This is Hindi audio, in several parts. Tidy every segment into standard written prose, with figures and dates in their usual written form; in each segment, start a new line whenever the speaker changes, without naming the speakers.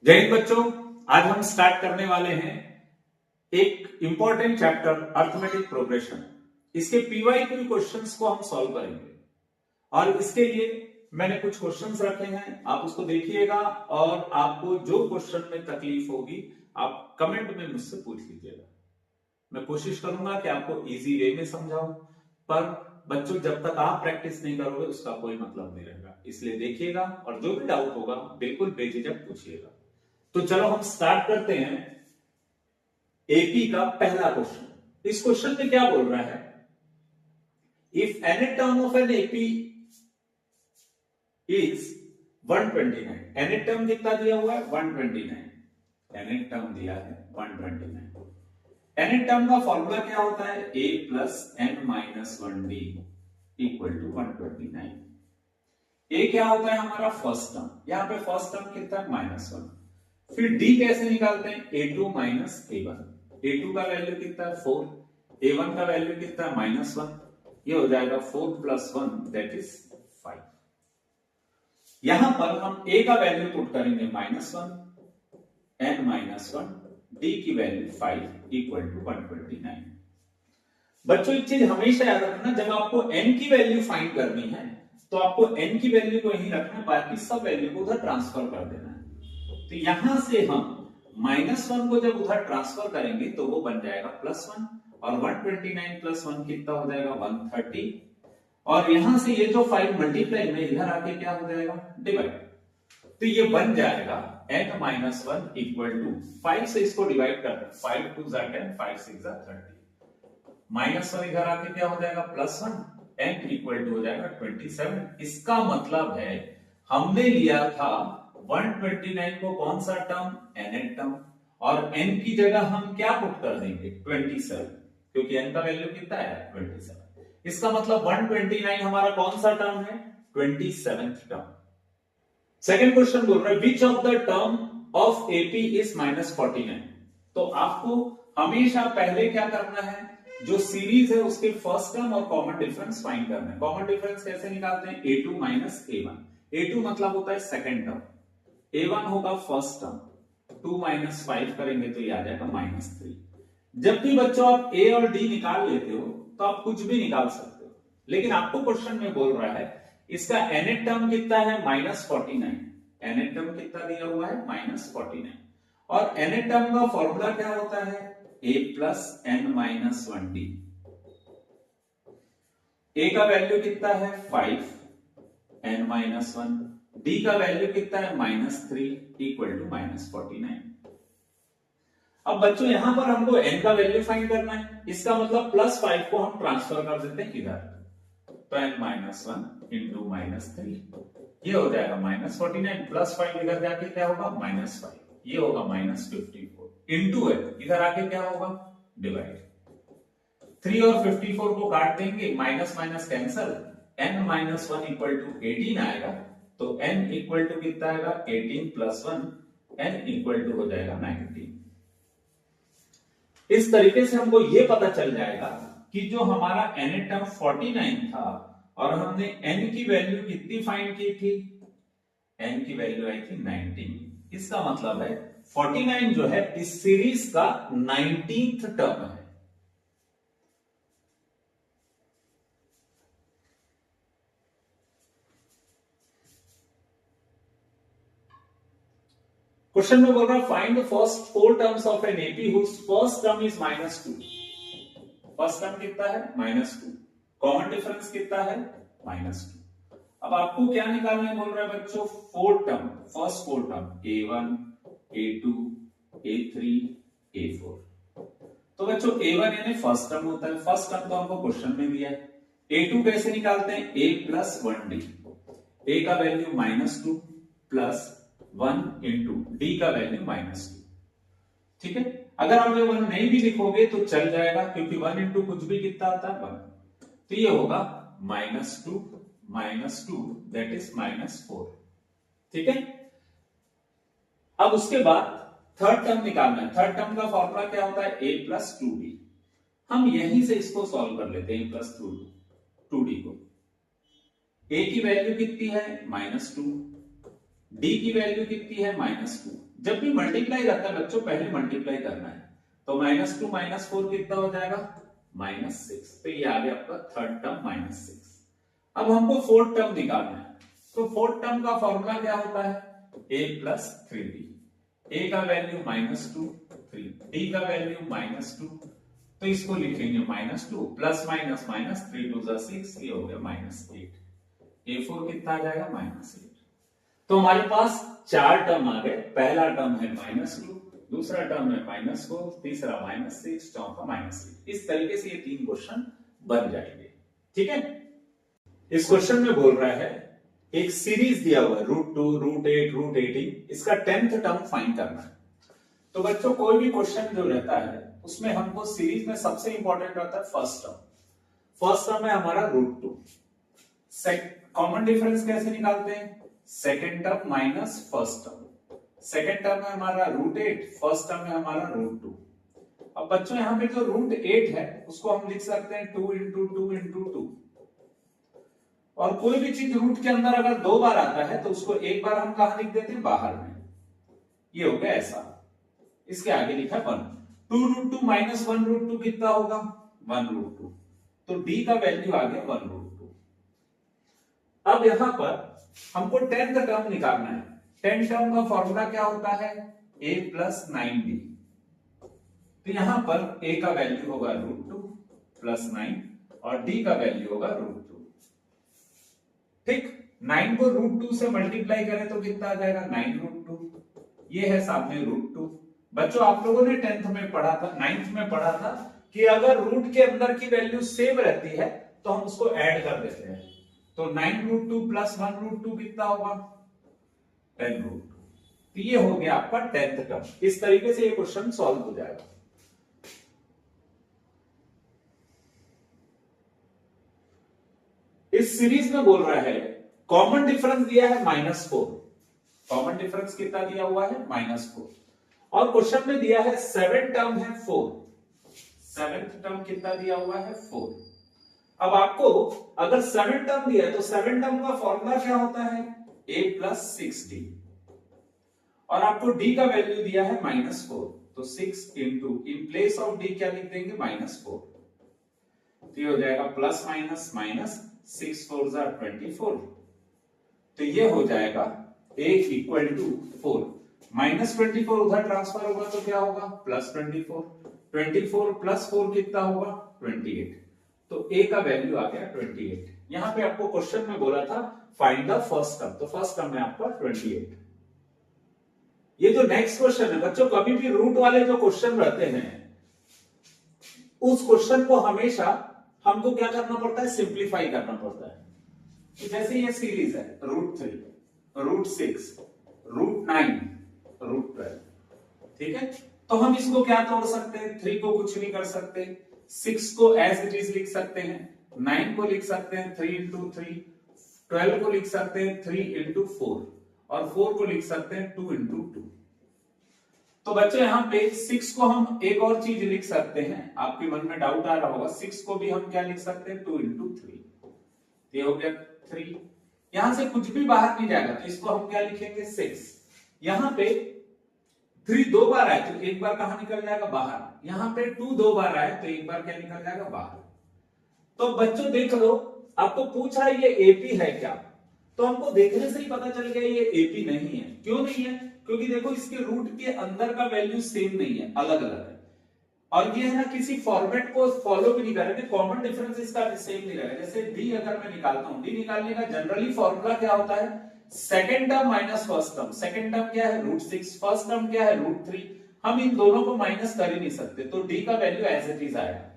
जय हिंद बच्चों, आज हम स्टार्ट करने वाले हैं एक इंपॉर्टेंट चैप्टर अर्थमेटिक प्रोग्रेशन। इसके पीवाईक्यू क्वेश्चंस को हम सॉल्व करेंगे और इसके लिए मैंने कुछ क्वेश्चंस रखे हैं, आप उसको देखिएगा और आपको जो क्वेश्चन में तकलीफ होगी आप कमेंट में मुझसे पूछ लीजिएगा। मैं कोशिश करूंगा कि आपको इजी वे में समझाऊं, पर बच्चों जब तक आप प्रैक्टिस नहीं करोगे उसका कोई मतलब नहीं रहेगा, इसलिए देखिएगा और जो भी डाउट होगा बिल्कुल बेझिझक पूछिएगा। तो चलो हम स्टार्ट करते हैं एपी का पहला क्वेश्चन। इस क्वेश्चन में क्या बोल रहा है, if any term of an AP is 129, any term कितना दिया हुआ है 129, एनी टर्म दिया है 129। एनी टर्म का फॉर्मूला क्या होता है, a plus n minus 1d equal to 129। a क्या होता है हमारा फर्स्ट टर्म, यहां पे फर्स्ट टर्म कितना है -1। फिर d कैसे निकालते हैं, a2 माइनस a1। a2 का वैल्यू कितना है 4, a1 का वैल्यू कितना है -1, ये हो जाएगा 4 प्लस 1 दैट इज 5। यहां पर हम a का वैल्यू पुट करेंगे -1, n माइनस 1, d की वैल्यू 5 इक्वल टू 129। बच्चों एक चीज हमेशा याद रखना, जब आपको n की वैल्यू फाइंड करनी है तो आपको n की वैल्यू को यहीं रखना, बाकी सब वैल्यू को उधर ट्रांसफर कर देना है। तो यहां से हम -1 को जब उधर ट्रांसफर करेंगे तो वो बन जाएगा +1 और 129 प्लस 1 कितना हो जाएगा 130, और यहां से ये जो 5 मल्टीप्लाई में इधर आके क्या हो जाएगा डिवाइड। तो ये बन जाएगा n माइनस 1 इक्वल टू 5 से इसको डिवाइड कर, 5 2 जा 10, 5 6 जा 30, -1 इधर आके क्या हो जाएगा +1, n इक्वल टू हो जाएगा 27। इसका मतलब है हमने लिया था 129 को कौन सा टर्म, nth टर्म, और n की जगह हम क्या पुट कर देंगे 27, क्योंकि n का वैल्यू कितना है 27। इसका मतलब 129 हमारा कौन सा टर्म है 27th टर्म। सेकंड क्वेश्चन बोल रहा है which of the term of AP is -49। तो आपको हमेशा पहले क्या करना है, जो सीरीज है उसके फर्स्ट टर्म और कॉमन डिफरेंस फाइंड करना है। कॉमन डिफरेंस कैसे निकालते हैं, a2 माइनस a1। a2 मतलब होता है सेकंड टर्म, a1 होगा फर्स्ट टर्म, 2 माइनस 5 करेंगे तो ये आ जाएगा -3। जब भी बच्चों आप a और d निकाल लेते हो तो आप कुछ भी निकाल सकते हो, लेकिन आपको क्वेश्चन में बोल रहा है इसका nth टर्म कितना है -49, nth टर्म कितना दिया हुआ है -49, और nth टर्म का फॉर्मूला क्या होता है a plus n minus 1d। a का वैल्यू कितना है 5, n माइनस 1, d का वैल्यू कितना है -3 इक्वल टू -49। अब बच्चों यहां पर हमको n का वैल्यू फाइंड करना है, इसका मतलब +5 को हम ट्रांसफर कर देते हैं इधर, तो n माइनस 1 इंटू -3 ये हो जाएगा -49, +5 इधर जाके क्या होगा -5, ये होगा -54 इंटू है इधर आके क्या होगा डिवाइड। 3 और 54 को काट देंगे, minus minus cancel, n minus 1 equal to 18 आएगा, तो n इक्वल टू कितना आएगा 18 प्लस 1, n इक्वल टू हो जाएगा 19। इस तरीके से हमको ये पता चल जाएगा कि जो हमारा nth टर्म 49 था और हमने n की वैल्यू कितनी फाइंड की थी, n की वैल्यू आई थी 19। इसका मतलब है 49 जो है इस सीरीज का 19th टर्म है। क्वेश्चन में बोल रहा है find the first 4 terms of an AP whose first term is -2। First term कितना है -2, कॉमन डिफरेंस कितना है -2। अब आपको क्या निकालना है, बोल रहा है बच्चों 4 term, first 4 term a1 a2 a3 a4। तो बच्चों a1 यानी फर्स्ट टर्म होता है, फर्स्ट टर्म तो हमको क्वेश्चन में दिया है। a2 कैसे निकालते हैं, a प्लस 1d, a का वैल्यू -2 प्लस 1 इंटू डी का वैल्यू -2। ठीक है, अगर आप ये 1 नहीं भी लिखोगे तो चल जाएगा, क्योंकि 1 इंटू कुछ भी कितना आता है 1, तो ये होगा -2 दैट इज -4। ठीक है, अब उसके बाद थर्ड टर्म निकालना है। थर्ड टर्म का फॉर्मूला क्या होता है a प्लस 2d। हम यहीं से इसको सॉल्व कर लेते हैं, प्लस 2d को। a की वैल्यू कितनी है -2, d की वैल्यू कितनी है -2, जब भी मल्टीप्लाई करता है बच्चों पहले मल्टीप्लाई करना है, तो -2 -4 कितना हो जाएगा, -6। तो ये आ गया आपका थर्ड टर्म -6। अब हमको फोर्थ टर्म निकालना है, तो फोर्थ टर्म का फॉर्मूला क्या होता है, a + 3b। a का वैल्यू -2, 3, d का वैल्यू -2, तो इसको लिखेंगे -2 प्लस माइनस माइनस 3 2 जा 6, ये हो गया -8। a4 कितना आ जाएगा, -8। तो हमारे पास चार टर्म आ गए। पहला टर्म है -2, दूसरा टर्म है -4, तीसरा -6, चौथा -8। इस तरीके से ये 3 क्वेश्चन बन जाएंगे। ठीक है, इस क्वेश्चन में बोल रहा है एक सीरीज दिया हुआ है √2, √8, √18, इसका 10th टर्म फाइंड करना है। तो बच्चों कोई भी क्वेश्चन जो रहता है उसमें हमको सीरीज में सबसे इंपॉर्टेंट रहता है फर्स्ट टर्म। फर्स्ट टर्म है हमारा √2। कॉमन डिफरेंस कैसे निकालते हैं, second term minus first term. Second term है हमारा √8, फर्स्ट टर्म है हमारा √2। अब बच्चों यहाँ पे जो √8 है उसको हम लिख सकते हैं 2 × 2 × 2। और कोई भी चीज रूट के अंदर अगर 2 बार आता है तो उसको एक बार हम कहां लिख देते हैं, बाहर में। ये हो गया ऐसा। इसके आगे लिखा 1। 2 √2 - 1 √2 कितना होगा, 1 √2। तो d का वैल्यू आ गया 1 √2। अब यहां पर हमको 10th टर्म निकालना है। 10 टर्म का फॉर्मूला क्या होता है, a + 9b। तो यहां पर a का वैल्यू होगा √2 + 9 और d का वैल्यू होगा √2। ठीक, 9 को √2 से मल्टीप्लाई करें तो कितना आ जाएगा, 9 √2। ये है सामने √2। बच्चों आप लोगों ने 10th में पढ़ा था, 9th में पढ़ा था कि अगर रूट के अंदर की वैल्यू सेम रहती है तो हम उसको ऐड कर देते हैं। तो 9 √2 + 1 √2 कितना होगा, 10 √2। तो ये हो गया आपका 10th टर्म। इस तरीके से ये क्वेश्चन सॉल्व हो जाएगा। इस सीरीज में बोल रहा है कॉमन डिफरेंस दिया है -4। कॉमन डिफरेंस कितना दिया हुआ है, -4। और क्वेश्चन में दिया है 7 टर्म है 4। 7th टर्म कितना दिया हुआ है, 4। अब आपको अगर 7 टर्म दिया है तो 7 टर्म का फॉर्मूला क्या होता है, a + 6d। और आपको d का वैल्यू दिया है -4, तो 6 इन प्लेस ऑफ d क्या लिख देंगे, -4। तो ये हो जाएगा प्लस माइनस माइनस 6 4 जा 24। तो ये हो जाएगा a = 4। -24 उधर ट्रांसफर होगा तो क्या होगा, +24। 24 + 4 कितना होगा, 28। तो a का वैल्यू आ गया 28। यहां पे आपको क्वेश्चन में बोला था फाइंड द फर्स्ट टर्म, तो फर्स्ट टर्म है आपका 28। ये जो नेक्स्ट क्वेश्चन है बच्चों, कभी भी रूट वाले जो क्वेश्चन रहते हैं उस क्वेश्चन को हमेशा हमको क्या करना पड़ता है, सिंप्लीफाई करना पड़ता है। तो जैसे ये सीरीज है √3, √6, √9, √12। ठीक है, तो हम इसको क्या तोड़ सकते हैं, 3 को कुछ नहीं कर सकते, 6 को एज इट इज लिख सकते हैं, 9 को लिख सकते हैं 3 × 3, 12 को लिख सकते हैं 3 × 4 और 4 को लिख सकते हैं 2 × 2। तो बच्चों यहाँ पे 6 को हम एक और चीज लिख सकते हैं, आपके मन में डाउट आ रहा होगा, 6 को भी हम क्या लिख सकते हैं, 2 × 3। ये हो गया 3। यहां से कुछ भी बाहर नहीं जाएगा तो इसको हम क्या लिखेंगे, 6। यहां पे 3 2 बार आए तो एक बार कहां निकल जाएगा, बाहर। यहां पे 2 2 बार आए तो एक बार क्या निकल जाएगा, बाहर। तो बच्चों देख लो, आपको पूछा है ये एपी है क्या, तो हमको देखने से ही पता चल गया ये एपी नहीं है। क्यों नहीं है, क्योंकि देखो इसके रूट के अंदर का वैल्यू सेम नहीं है, अलग अलग है। और ये है ना किसी फॉर्मेट को फॉलो भी नहीं कर रहे, कॉमन डिफरेंस इसका सेम नहीं रहेगा। जैसे डी अगर मैं निकालता हूं, डी निकालने का जनरली फॉर्मूला क्या होता है, second term minus first term. Second term क्या है, √6, फर्स्ट टर्म क्या है, √3। हम इन दोनों को माइनस कर ही नहीं सकते, तो डी का वैल्यू एज इट इज आएगा।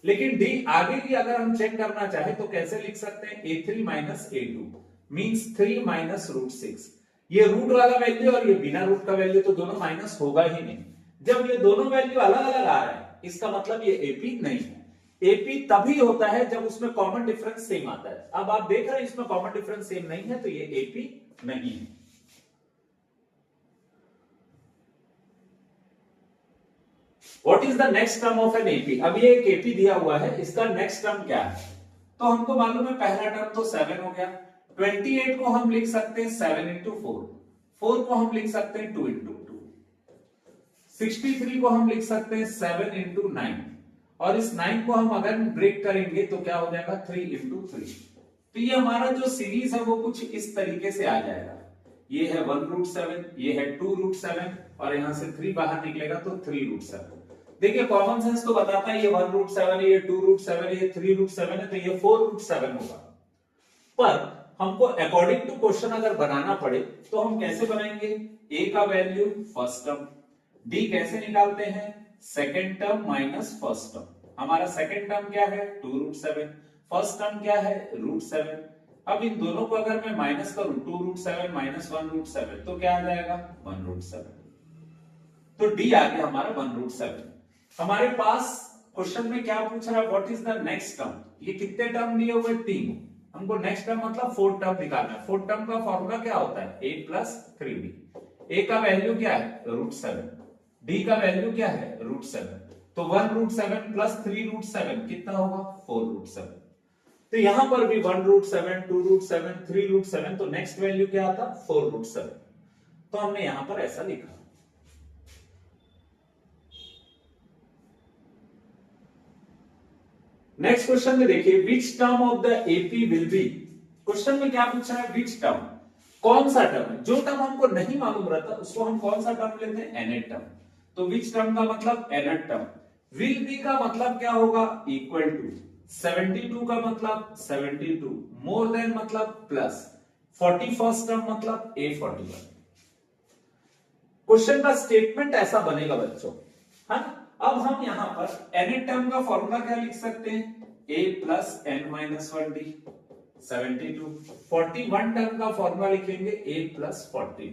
लेकिन डी आगे की अगर हम चेक करना चाहे तो कैसे लिख सकते हैं, a3 - a2 मींस 3 - √6। ये रूट वाला वैल्यू और ये बिना रूट का वैल्यू, तो दोनों माइनस होगा ही नहीं। जब ये दोनों वैल्यू अलग अलग आ रहा है इसका मतलब ये एपी नहीं है। एपी तभी होता है जब उसमें कॉमन डिफरेंस सेम आता है। अब आप देख रहे हैं इसमें कॉमन डिफरेंस सेम नहीं है तो ये एपी नहीं है। What is the next term of an AP. अब ये एक एपी दिया हुआ है, इसका नेक्स्ट टर्म क्या है, तो हमको मालूम है पहला टर्म तो 7 हो गया। 28 को हम लिख सकते हैं 7 × 4, 4 को हम लिख सकते हैं 2 × 2। 63 को हम लिख सकते हैं 7 इंटू 9, और इस 9 को हम अगर ब्रेक करेंगे तो क्या हो जाएगा 3 इंटू 3। तो ये हमारा जो सीरीज है वो कुछ इस तरीके से आ जाएगा, ये है 1√7, ये है 2√7, और यहां से 3 बाहर निकलेगा तो 3√7। देखिए कॉमन सेंस तो बताता है ये 1√7 है, ये 2√7 है, ये 3√7 है, तो ये 4√7 होगा। पर हमको अकॉर्डिंग टू क्वेश्चन अगर बनाना पड़े तो हम कैसे बनाएंगे, ए का वैल्यू फर्स्ट टर्म, डी कैसे निकालते हैं second term minus first term. हमारा सेकेंड टर्म क्या है 2√7, फर्स्ट टर्म क्या है √7। अब इन दोनों को अगर मैं माइनस करूं 2√7 माइनस 1√7 तो क्या आ जाएगा 1√7। तो डी आ गया हमारा 1√7। हमारे पास क्वेश्चन में क्या पूछ रहा है, what is the next term. ये कितने टर्म दिए हुए 3, हमको नेक्स्ट टर्म मतलब 4 टर्म निकालना है। 4 टर्म का फॉर्मूला क्या होता है a प्लस 3b। a का वैल्यू क्या है √7, d का वैल्यू क्या है √7, तो 1√7 प्लस 3√7 कितना होगा 4√7। तो यहां पर भी 1√7, 2√7, 3√7, तो नेक्स्ट वैल्यू क्या आता 4√7। तो हमने यहां पर ऐसा लिखा। नेक्स्ट क्वेश्चन में देखिए which term of the AP will be. Question में क्या पूछा है विच टर्म, कौन सा टर्म है। जो टर्म हमको नहीं मालूम रहता उसको हम कौन सा टर्म लेते हैं nth टर्म। तो विच टर्म का मतलब nth टर्म, विल बी का मतलब क्या होगा इक्वल टू, 72 का मतलब 72, मोर देन मतलब प्लस, 41st टर्म मतलब A41। क्वेश्चन का स्टेटमेंट ऐसा बनेगा बच्चों, है ना। अब हम यहां पर nth टर्म का फॉर्मूला क्या लिख सकते हैं a plus n minus 1d 72। 41 term का फॉर्मूला लिखेंगे a प्लस 40d।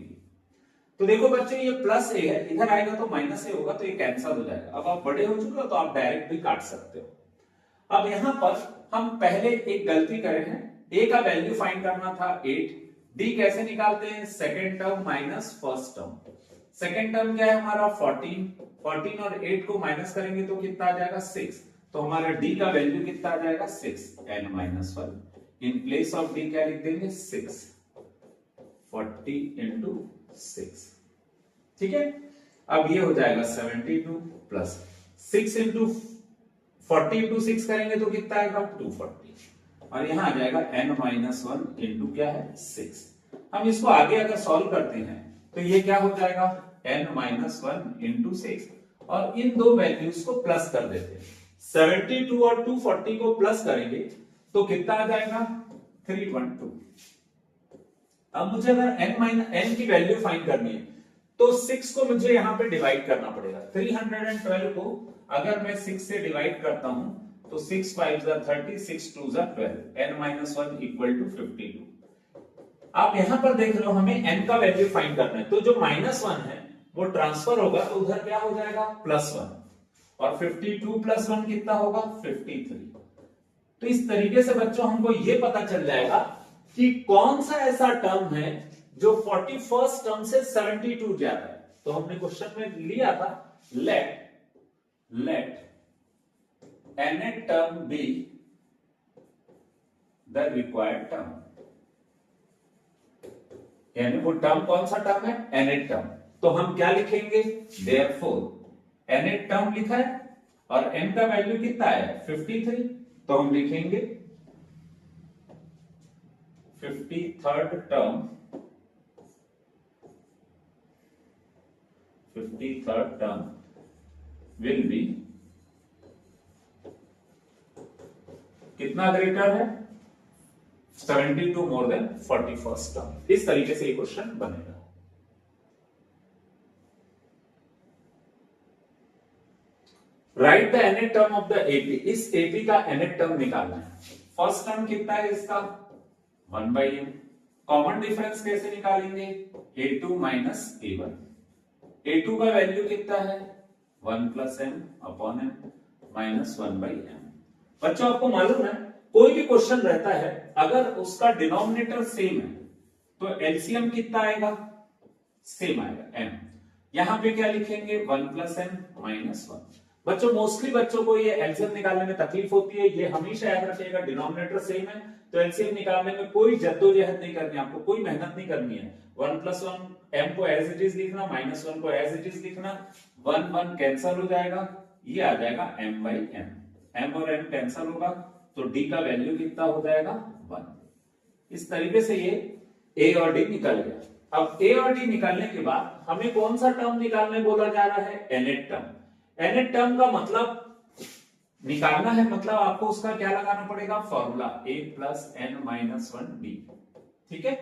तो देखो बच्चों ये प्लस a है, इधर आएगा तो माइनस a होगा, तो ये कैंसिल हो जाएगा। अब आप बड़े हो चुके हो तो आप डायरेक्ट भी काट सकते हो। अब यहां पर हम पहले एक गलती करे हैं, a का वैल्यू फाइंड करना था 8, d कैसे निकालते हैं second term minus first term. Second term क्या है हमारा 14, 14 और 8 को माइनस करेंगे तो कितना आ जाएगा 6, तो हमारा d का वैल्यू कितना आ जाएगा 6 n minus 1। In place of d क्या लिख देंगे 6, 40 इंटू 6, ठीक है। अब ये हो जाएगा 72 प्लस 6 इंटू 40 इंटू 6 करेंगे तो कितना आएगा 240, और यहां आ जाएगा n माइनस 1 इंटू क्या है 6। हम इसको आगे अगर सॉल्व करते हैं तो ये क्या हो जाएगा n माइनस 1 इंटू 6, और इन दो वैल्यूज को प्लस कर देते हैं। 72 और 240 को प्लस करेंगे तो कितना आ जाएगा 312। अब मुझे अगर n की वैल्यू फाइंड करनी है तो 6 को मुझे यहां पे डिवाइड करना पड़ेगा। 312 को अगर मैं 6 से डिवाइड करता हूं तो 6 5 30, 6 2 12, n माइनस 1 इक्वल टू 52। आप यहां पर देख लो हमें n का वैल्यू फाइंड करना है, तो जो माइनस 1 है वो ट्रांसफर होगा तो उधर क्या हो जाएगा प्लस 1, और 52 प्लस 1 कितना होगा 53। तो इस तरीके से बच्चों हमको ये पता चल जाएगा कि कौन सा ऐसा टर्म है जो 41st टर्म से 72 ज्यादा है। तो हमने क्वेश्चन में लिया था let nth term be the required term, यानी वो टर्म कौन सा टर्म है nth टर्म। तो हम क्या लिखेंगे therefore nth टर्म लिखा है और n का वैल्यू कितना है 53, तो हम लिखेंगे 53rd term, 53rd term will be कितना ग्रेटर है 72 मोर देन 41st टर्म। इस तरीके से ये क्वेश्चन बनेगा। Right the nth term of the AP, इस एपी का nth टर्म निकालना है। फर्स्ट टर्म कितना है इसका 1/m। कॉमन डिफरेंस कैसे निकालेंगे a2 माइनस a1। a2 का वैल्यू कितना है 1 plus m upon m minus 1/m। बच्चों आपको मालूम है कोई भी क्वेश्चन रहता है अगर उसका डिनोमिनेटर सेम है तो एलसीएम कितना आएगा सेम आएगा m। यहां पे क्या लिखेंगे 1 प्लस m माइनस 1। बच्चों मोस्टली बच्चों को ये एलसीएम निकालने में तकलीफ होती है, ये हमेशा याद रखिएगा डिनोमिनेटर सेम है तो एलसीएम निकालने में कोई जद्दोजहद नहीं करनी, आपको कोई मेहनत नहीं करनी है। 1+1 m को एज इट इज लिखना, -1 को एज इट इज लिखना, 1 1 कैंसिल हो जाएगा, ये आ जाएगा m/m, m और m कैंसिल होगा तो d का वैल्यू कितना हो जाएगा 1। इस तरीके से ये a और d निकल गया। अब a और d निकालने के बाद हमें कौन सा टर्म निकालने बोला जा रहा है, nth टर्म। nth टर्म का मतलब निकालना है, मतलब आपको उसका क्या लगाना पड़ेगा, फॉर्मूला a + n-1d। ठीक है,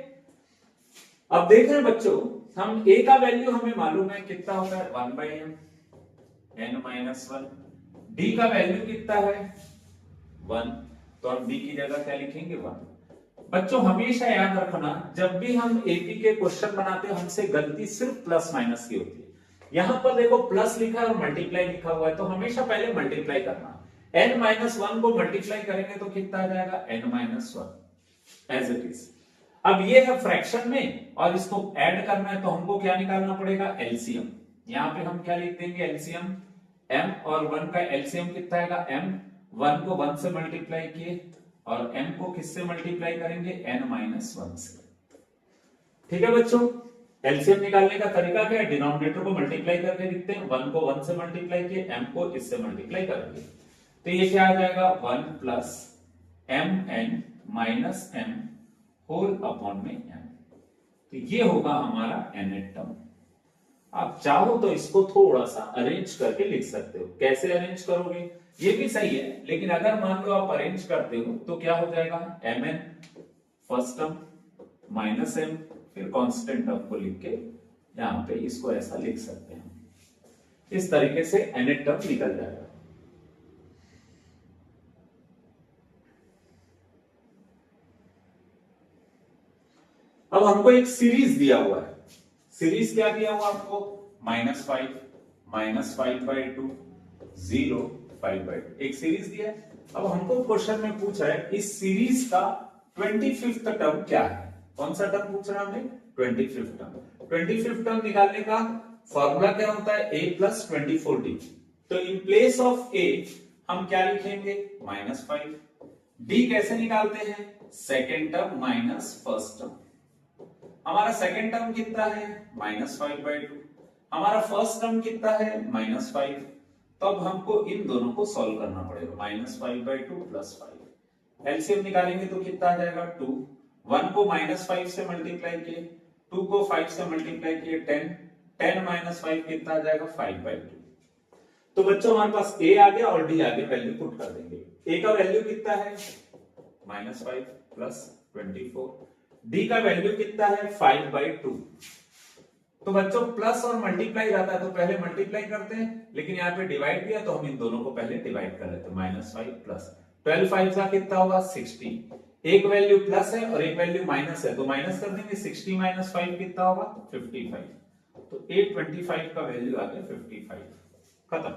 अब देख रहे हैं बच्चों, हम a का वैल्यू हमें मालूम है कितना होगा 1/m, n-1, d का वैल्यू कितना है 1, तो हम d की जगह क्या लिखेंगे 1। बच्चों हमेशा याद रखना, जब भी हम एपी के क्वेश्चन बनाते हैं हमसे गलती सिर्फ प्लस माइनस की होती है। यहां पर देखो प्लस लिखा है और मल्टीप्लाई लिखा हुआ है, तो हमेशा पहले मल्टीप्लाई करना। n-1 को मल्टीप्लाई करेंगे तो कितना आ जाएगा n-1 एज इट इज। अब ये है फ्रैक्शन में और इसको ऐड करना है तो हमको क्या निकालना पड़ेगा, एलसीएम। यहां पे हम क्या लिख देंगे, एलसीएम m और 1 का एलसीएम कितना आएगा m, 1 को 1 से मल्टीप्लाई किए और m को किससे मल्टीप्लाई करेंगे, n-1 से। ठीक है बच्चों, एलसीएम निकालने का तरीका क्या है, डिनोमिनेटर को मल्टीप्लाई करके लिखते हैं, 1 को 1 से मल्टीप्लाई किए, m को इससे मल्टीप्लाई करेंगे तो ये क्या आ जाएगा 1 + mn - m होल अपॉन में m। तो ये होगा हमारा nth टर्म। आप चाहो तो इसको थोड़ा सा अरेंज करके लिख सकते हो, कैसे अरेंज करोगे ये भी सही है, लेकिन अगर मान लो आप अरेंज करते हो तो क्या हो जाएगा, mn first term minus m, फिर कांस्टेंट टर्म को लिख के यहां पे इसको ऐसा लिख सकते हैं। इस तरीके से nth टर्म निकल जाएगा। अब हमको एक सीरीज दिया हुआ है, सीरीज क्या दिया हुआ आपको, -5 -5/2 0 5/2, एक सीरीज दिया है। अब हमको क्वेश्चन में पूछा है इस सीरीज का 25th टर्म क्या है, कौन सा टर्म पूछ रहा है हमें, 25th टर्म। 25th टर्म निकालने का फॉर्मूला क्या होता है, a + 24d। तो इन प्लेस ऑफ a हम क्या लिखेंगे, -5। d कैसे निकालते हैं, second term minus first term. हमारा सेकेंड टर्म कितना है, -5/2, हमारा फर्स्ट टर्म कितना है -5। तो अब हमको इन दोनों को सॉल्व करना पड़ेगा, -5/2 + 5। एलसीएम निकालेंगे तो कितना आ जाएगा 2, 1 को -5 से मल्टीप्लाई किए, 2 को 5 से मल्टीप्लाई किए 10, 10 - 5 कितना आ जाएगा 5/2। तो बच्चों हमारे पास a आ गया और d आ गया, वैल्यू पुट कर देंगे। a का वैल्यू कितना है -5 + 24, d का वैल्यू कितना है 5/2। तो बच्चों प्लस और मल्टीप्लाई रहता है तो पहले मल्टीप्लाई करते हैं, लेकिन यहाँ पे डिवाइड दिया तो हम इन दोनों को पहले डिवाइड कर लेते हैं, -5 + 12 5 का कितना होगा 60। एक वैल्यू प्लस है और एक वैल्यू माइनस है तो माइनस कर देंगे, 60 - 5 कितना होगा 55। तो 825 का वैल्यू आ गया 55। खत्म।